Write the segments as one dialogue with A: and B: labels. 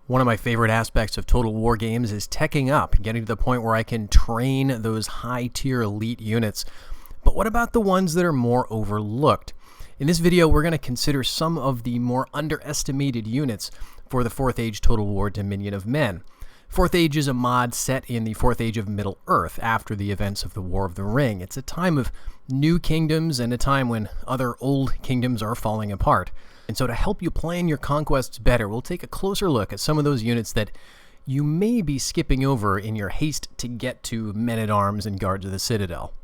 A: One of my favorite aspects of Total War games is teching up, getting to the point where I can train those high-tier elite units. But what about the ones that are more overlooked? In this video, we're going to consider some of the more underestimated units for the 4th Age Total War Dominion of Men. 4th Age is a mod set in the 4th Age of Middle-earth after the events of the War of the Ring. It's a time of new kingdoms and a time when other old kingdoms are falling apart. And so to help you plan your conquests better, we'll take a closer look at some of those units that you may be skipping over in your haste to get to Men-at-Arms and Guards of the Citadel.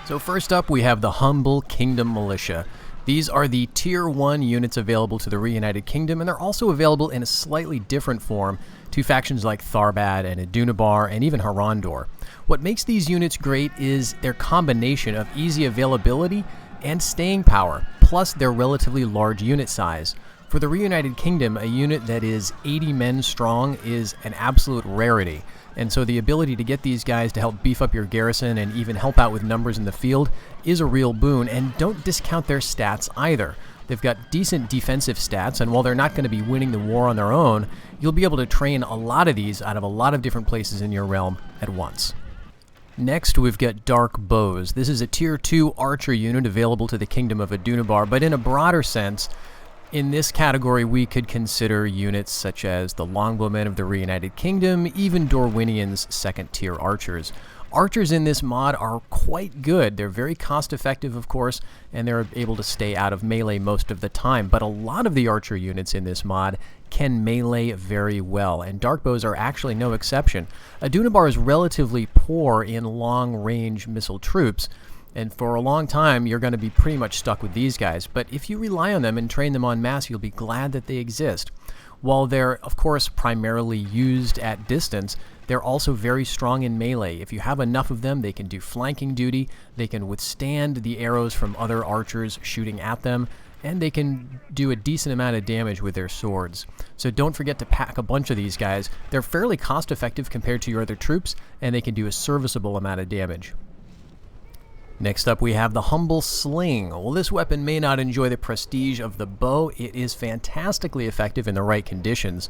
A: So first up, we have the Humble Kingdom Militia. These are the Tier 1 units available to the Reunited Kingdom, and they're also available in a slightly different form to factions like Tharbad and Adunabar and even Harandor. What makes these units great is their combination of easy availability and staying power, plus their relatively large unit size. For the Reunited Kingdom, a unit that is 80 men strong is an absolute rarity, and so the ability to get these guys to help beef up your garrison and even help out with numbers in the field is a real boon, and don't discount their stats either. They've got decent defensive stats, and while they're not going to be winning the war on their own, you'll be able to train a lot of these out of a lot of different places in your realm at once. Next, we've got Dark Bows. This is a Tier 2 archer unit available to the Kingdom of Adunabar, but in a broader sense, in this category we could consider units such as the Longbowmen of the Reunited Kingdom, even Dorwinian's 2nd tier archers. Archers in this mod are quite good. They're very cost effective, of course, and they're able to stay out of melee most of the time, but a lot of the archer units in this mod can melee very well, and Dark Bows are actually no exception. Adunabar is relatively poor in long-range missile troops, and for a long time you're going to be pretty much stuck with these guys, but if you rely on them and train them en masse, you'll be glad that they exist. While they're, of course, primarily used at distance, they're also very strong in melee. If you have enough of them, they can do flanking duty, they can withstand the arrows from other archers shooting at them, and they can do a decent amount of damage with their swords. So don't forget to pack a bunch of these guys. They're fairly cost-effective compared to your other troops, and they can do a serviceable amount of damage. Next up, we have the Humble Sling. Well, this weapon may not enjoy the prestige of the bow. It is fantastically effective in the right conditions.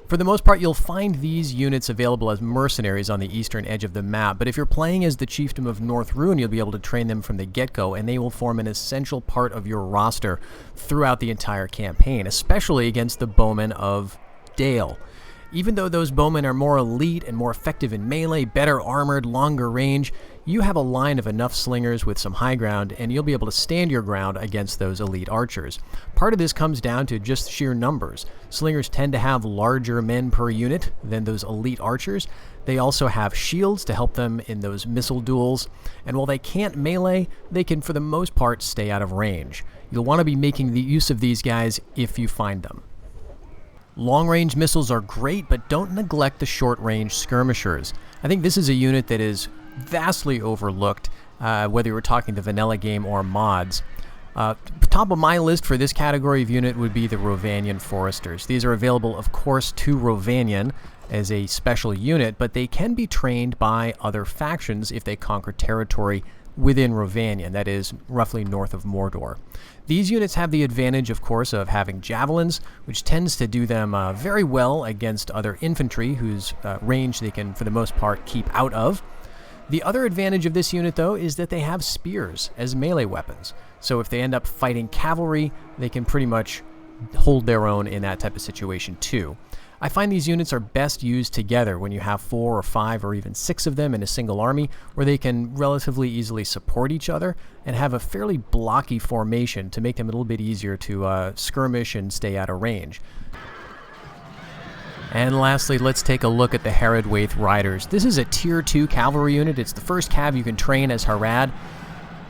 A: For the most part, you'll find these units available as mercenaries on the eastern edge of the map, but if you're playing as the Chiefdom of North Ruin, you'll be able to train them from the get-go, and they will form an essential part of your roster throughout the entire campaign, especially against the Bowmen of Dale. Even though those bowmen are more elite and more effective in melee, better armored, longer range, you have a line of enough slingers with some high ground, and you'll be able to stand your ground against those elite archers. Part of this comes down to just sheer numbers. Slingers tend to have larger men per unit than those elite archers. They also have shields to help them in those missile duels, and while they can't melee, they can for the most part stay out of range. You'll want to be making the use of these guys if you find them. Long-range missiles are great, but don't neglect the short-range skirmishers. I think this is a unit that is vastly overlooked, whether you're talking the vanilla game or mods. Top of my list for this category of unit would be the Rovanian Foresters. These are available, of course, to Rovanian as a special unit, but they can be trained by other factions if they conquer territory within Rovanian, that is, roughly north of Mordor. These units have the advantage, of course, of having javelins, which tends to do them very well against other infantry whose range they can, for the most part, keep out of. The other advantage of this unit, though, is that they have spears as melee weapons. So if they end up fighting cavalry, they can pretty much hold their own in that type of situation, too. I find these units are best used together when you have 4 or 5 or even 6 of them in a single army, where they can relatively easily support each other and have a fairly blocky formation to make them a little bit easier to skirmish and stay out of range. And lastly, let's take a look at the Harad Riders. This is a Tier 2 cavalry unit. It's the first cav you can train as Harad,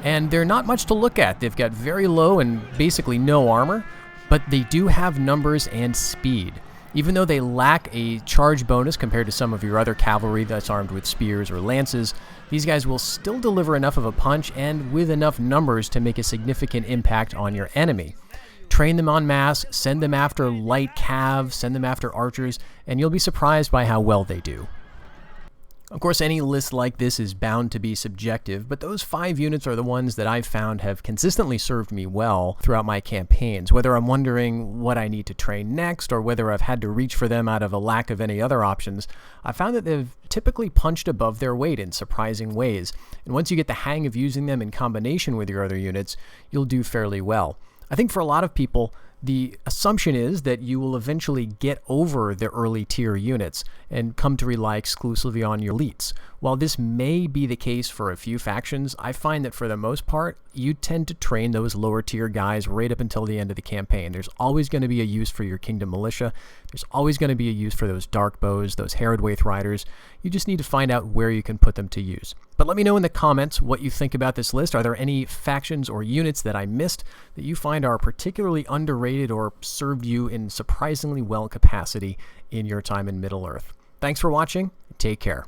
A: and they're not much to look at. They've got very low and basically no armor, but they do have numbers and speed. Even though they lack a charge bonus compared to some of your other cavalry that's armed with spears or lances, these guys will still deliver enough of a punch and with enough numbers to make a significant impact on your enemy. Train them en masse, send them after light cav, send them after archers, and you'll be surprised by how well they do. Of course, any list like this is bound to be subjective, but those 5 units are the ones that I've found have consistently served me well throughout my campaigns, whether I'm wondering what I need to train next or whether I've had to reach for them out of a lack of any other options. I found that they've typically punched above their weight in surprising ways, and once you get the hang of using them in combination with your other units, you'll do fairly well. I think for a lot of people, the assumption is that you will eventually get over the early tier units and come to rely exclusively on your elites. While this may be the case for a few factions, I find that for the most part, you tend to train those lower tier guys right up until the end of the campaign. There's always going to be a use for your Kingdom Militia. There's always going to be a use for those Dark Bows, those Harad Riders. You just need to find out where you can put them to use. But let me know in the comments what you think about this list. Are there any factions or units that I missed that you find are particularly underrated or served you in surprisingly well capacity in your time in Middle-earth? Thanks for watching. Take care.